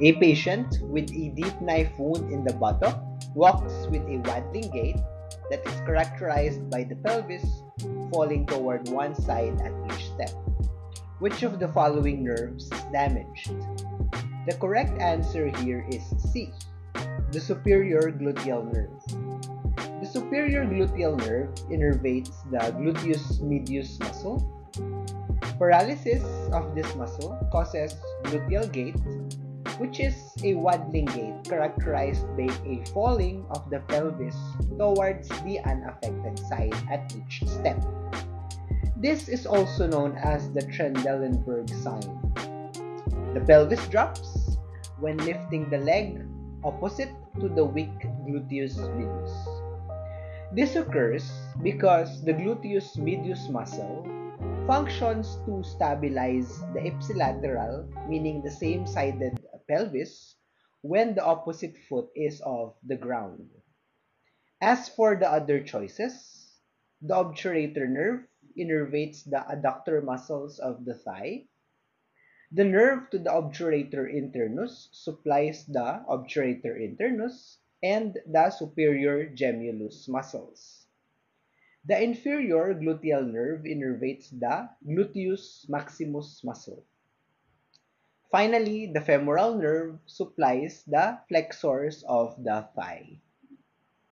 A patient with a deep knife wound in the buttock walks with a waddling gait that is characterized by the pelvis falling toward one side at each step. Which of the following nerves is damaged? The correct answer here is C, the superior gluteal nerve. The superior gluteal nerve innervates the gluteus medius muscle. Paralysis of this muscle causes gluteal gait, which is a waddling gait characterized by a falling of the pelvis towards the unaffected side at each step. This is also known as the Trendelenburg sign. The pelvis drops when lifting the leg opposite to the weak gluteus medius. This occurs because the gluteus medius muscle functions to stabilize the ipsilateral, meaning the same-sided pelvis, when the opposite foot is off the ground. As for the other choices, the obturator nerve innervates the adductor muscles of the thigh. The nerve to the obturator internus supplies the obturator internus and the superior gemellus muscles. The inferior gluteal nerve innervates the gluteus maximus muscle. Finally, the femoral nerve supplies the flexors of the thigh.